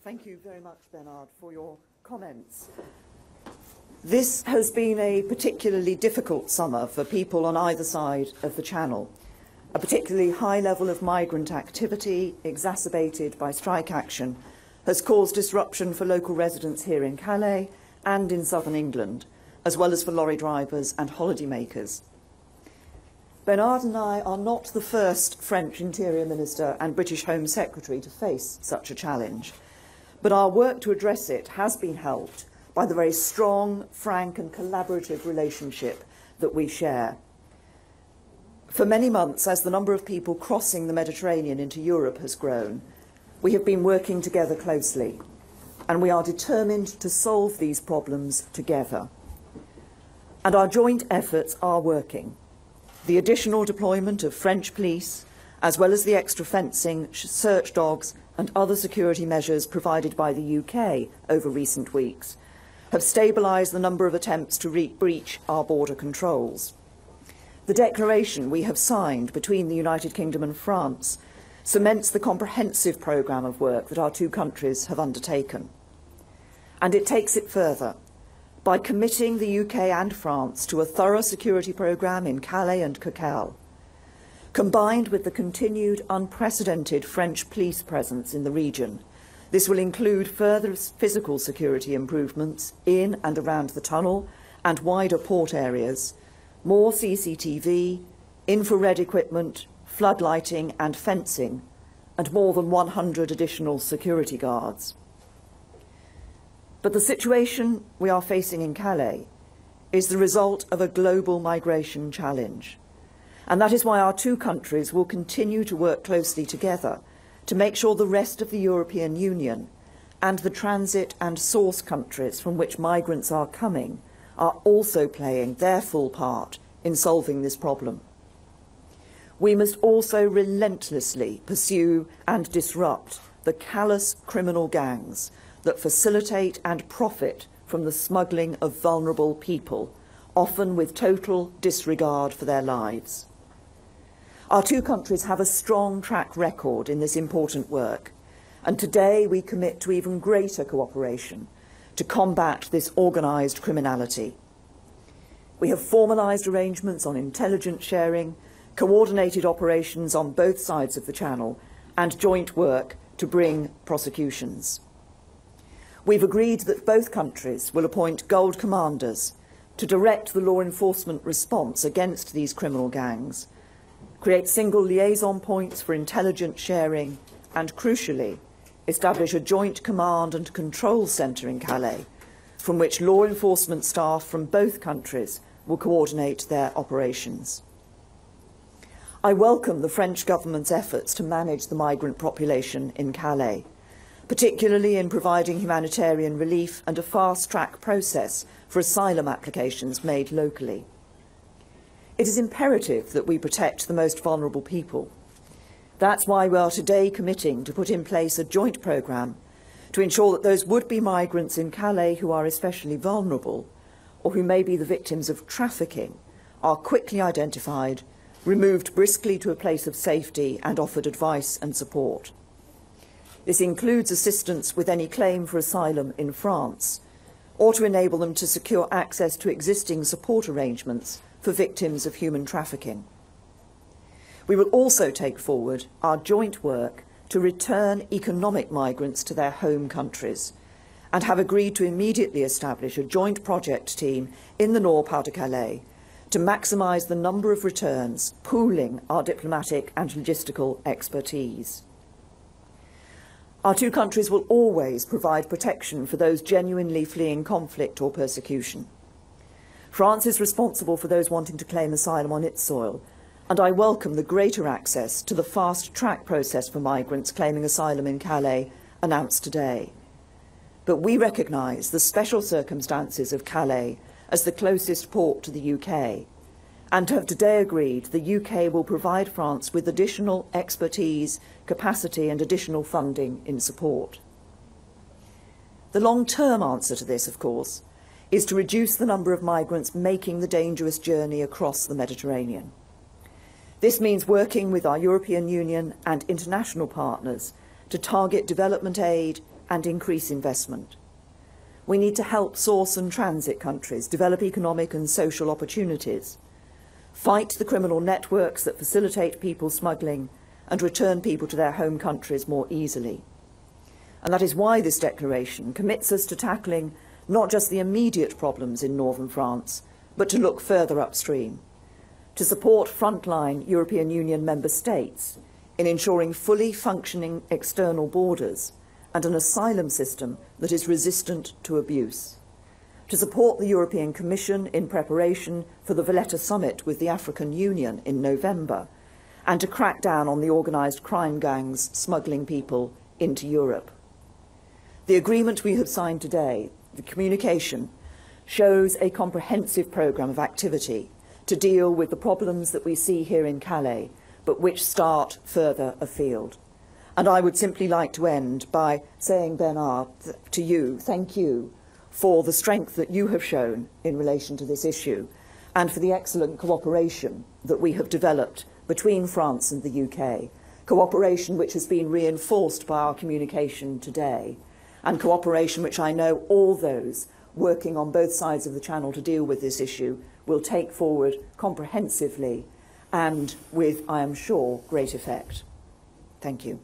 Thank you very much, Bernard, for your comments. This has been a particularly difficult summer for people on either side of the Channel. A particularly high level of migrant activity, exacerbated by strike action, has caused disruption for local residents here in Calais and in southern England, as well as for lorry drivers and holidaymakers. Bernard and I are not the first French Interior Minister and British Home Secretary to face such a challenge, but our work to address it has been helped by the very strong, frank and collaborative relationship that we share. For many months, as the number of people crossing the Mediterranean into Europe has grown, we have been working together closely, and we are determined to solve these problems together. And our joint efforts are working. The additional deployment of French police, as well as the extra fencing, search dogs and other security measures provided by the UK over recent weeks, have stabilised the number of attempts to breach our border controls. The declaration we have signed between the United Kingdom and France cements the comprehensive programme of work that our two countries have undertaken. And it takes it further by committing the UK and France to a thorough security programme in Calais and Coquelles. Combined with the continued unprecedented French police presence in the region, this will include further physical security improvements in and around the tunnel and wider port areas, more CCTV, infrared equipment, floodlighting and fencing, and more than 100 additional security guards. But the situation we are facing in Calais is the result of a global migration challenge. And that is why our two countries will continue to work closely together to make sure the rest of the European Union and the transit and source countries from which migrants are coming are also playing their full part in solving this problem. We must also relentlessly pursue and disrupt the callous criminal gangs that facilitate and profit from the smuggling of vulnerable people, often with total disregard for their lives. Our two countries have a strong track record in this important work, and today we commit to even greater cooperation to combat this organised criminality. We have formalised arrangements on intelligence sharing, coordinated operations on both sides of the Channel, and joint work to bring prosecutions. We've agreed that both countries will appoint gold commanders to direct the law enforcement response against these criminal gangs, create single liaison points for intelligence sharing, and, crucially, establish a joint command and control centre in Calais, from which law enforcement staff from both countries will coordinate their operations. I welcome the French government's efforts to manage the migrant population in Calais, particularly in providing humanitarian relief and a fast-track process for asylum applications made locally. It is imperative that we protect the most vulnerable people. That's why we are today committing to put in place a joint programme to ensure that those would-be migrants in Calais who are especially vulnerable or who may be the victims of trafficking are quickly identified, removed briskly to a place of safety and offered advice and support. This includes assistance with any claim for asylum in France, or to enable them to secure access to existing support arrangements for victims of human trafficking. We will also take forward our joint work to return economic migrants to their home countries, and have agreed to immediately establish a joint project team in the Nord-Pas-de-Calais to maximise the number of returns, pooling our diplomatic and logistical expertise. Our two countries will always provide protection for those genuinely fleeing conflict or persecution. France is responsible for those wanting to claim asylum on its soil, and I welcome the greater access to the fast-track process for migrants claiming asylum in Calais announced today. But we recognise the special circumstances of Calais as the closest port to the UK, and have today agreed the UK will provide France with additional expertise, capacity and additional funding in support. The long-term answer to this, of course, is to reduce the number of migrants making the dangerous journey across the Mediterranean. This means working with our European Union and international partners to target development aid, and increase investment. We need to help source and transit countries develop economic and social opportunities, fight the criminal networks that facilitate people smuggling, and return people to their home countries more easily. And that is why this declaration commits us to tackling not just the immediate problems in northern France, but to look further upstream, to support frontline European Union member states in ensuring fully functioning external borders and an asylum system that is resistant to abuse, to support the European Commission in preparation for the Valletta summit with the African Union in November, and to crack down on the organised crime gangs smuggling people into Europe. The agreement we have signed today, the communication, shows a comprehensive programme of activity to deal with the problems that we see here in Calais, but which start further afield. And I would simply like to end by saying, Bernard, to you, thank you for the strength that you have shown in relation to this issue and for the excellent cooperation that we have developed between France and the UK, cooperation which has been reinforced by our communication today, and cooperation which I know all those working on both sides of the Channel to deal with this issue will take forward comprehensively and with, I am sure, great effect. Thank you.